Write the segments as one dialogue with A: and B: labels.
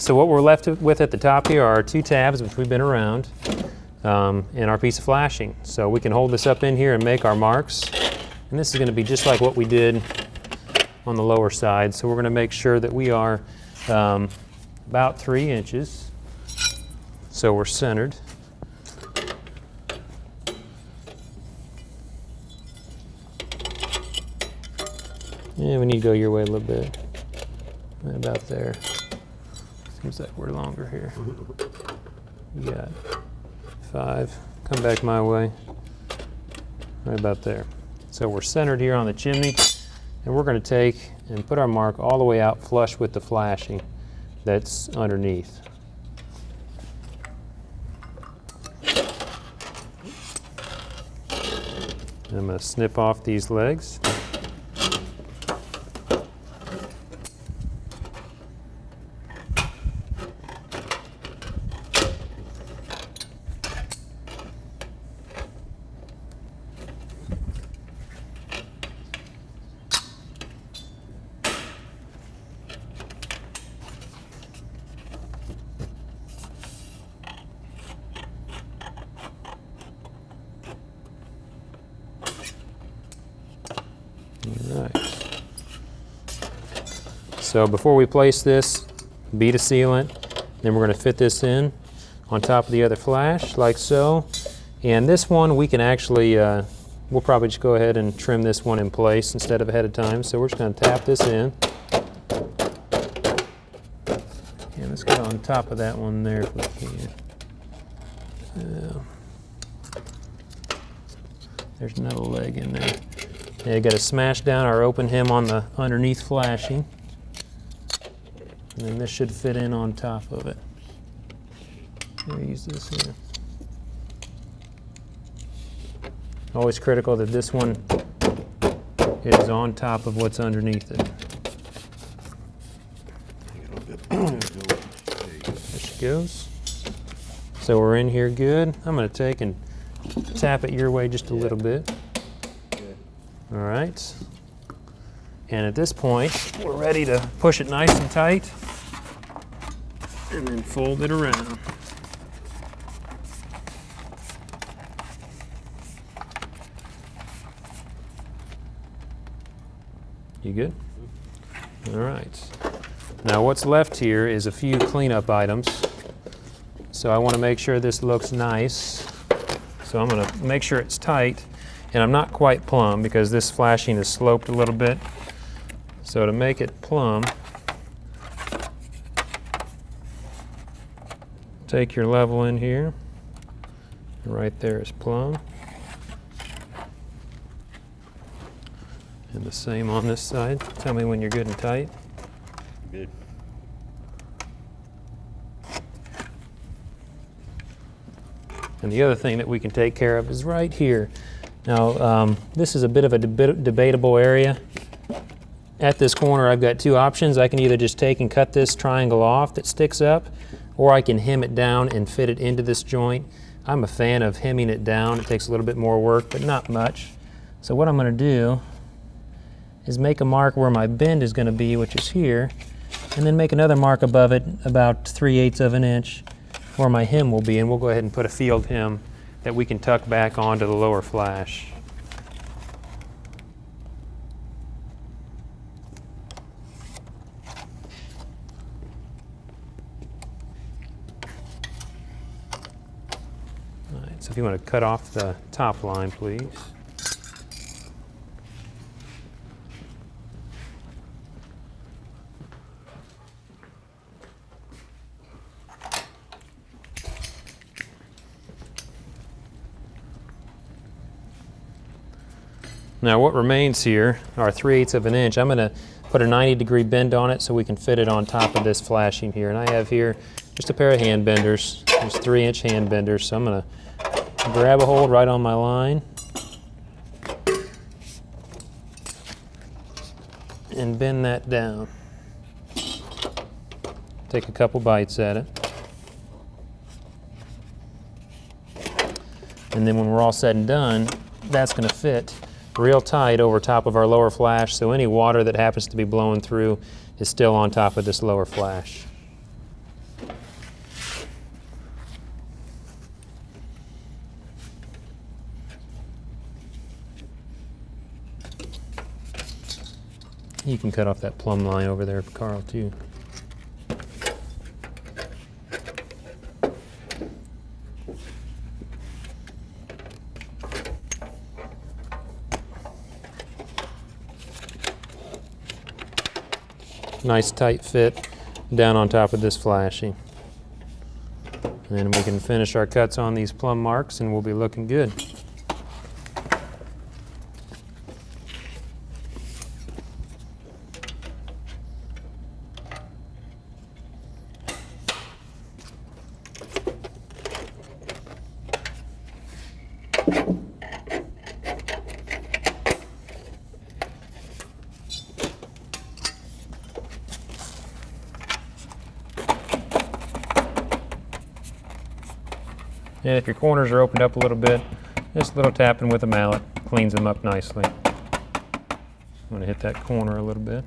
A: So what we're left with at the top here are our 2 tabs, which we've been around, and our piece of flashing. So we can hold this up in here and make our marks. And this is going to be just like what we did on the lower side. So we're going to make sure that we are about 3 inches. So we're centered. Yeah, we need to go your way a little bit. Right about there. Seems like we're longer here. You got 5. Come back my way. Right about there. So we're centered here on the chimney, and we're going to take and put our mark all the way out flush with the flashing that's underneath. And I'm going to snip off these legs. Right. So before we place this, bead a sealant, then we're going to fit this in on top of the other flash like so. And this one we can actually, we'll probably just go ahead and trim this one in place instead of ahead of time. So we're just going to tap this in. And let's get on top of that one there if we can. There's another leg in there. Yeah, got to smash down our open hem on the underneath flashing. And then this should fit in on top of it. Let me use this here. Always critical that this one is on top of what's underneath it. There she goes. So we're in here good. I'm going to take and tap it your way just a little bit. All right. And at this point, we're ready to push it nice and tight and then fold it around. You good? All right. Now what's left here is a few cleanup items. So I want to make sure this looks nice. So I'm going to make sure it's tight. And I'm not quite plumb because this flashing is sloped a little bit. So to make it plumb, take your level in here. Right there is plumb. And the same on this side. Tell me when you're good and tight.
B: Good.
A: And the other thing that we can take care of is right here. Now, this is a bit of a debatable area. At this corner, I've got 2 options. I can either just take and cut this triangle off that sticks up, or I can hem it down and fit it into this joint. I'm a fan of hemming it down. It takes a little bit more work, but not much. So what I'm going to do is make a mark where my bend is going to be, which is here, and then make another mark above it, about 3/8 of an inch, where my hem will be, and we'll go ahead and put a field hem that we can tuck back onto the lower flash. All right, so if you want to cut off the top line, please. Now what remains here are 3/8 of an inch. I'm going to put a 90-degree bend on it so we can fit it on top of this flashing here. And I have here just a pair of hand benders. There's 3-inch hand benders. So I'm going to grab a hold right on my line and bend that down. Take a couple bites at it. And then when we're all said and done, that's going to fit real tight over top of our lower flash, so any water that happens to be blowing through is still on top of this lower flash. You can cut off that plumb line over there, Carl, too. Nice tight fit down on top of this flashing. And then we can finish our cuts on these plumb marks and we'll be looking good. And if your corners are opened up a little bit, just a little tapping with a mallet cleans them up nicely. I'm going to hit that corner a little bit.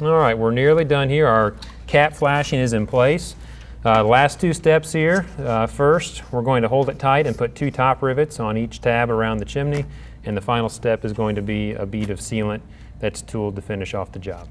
A: All right, we're nearly done here. Our cap flashing is in place. Last two steps here. First, we're going to hold it tight and put 2 top rivets on each tab around the chimney. And the final step is going to be a bead of sealant that's tooled to finish off the job.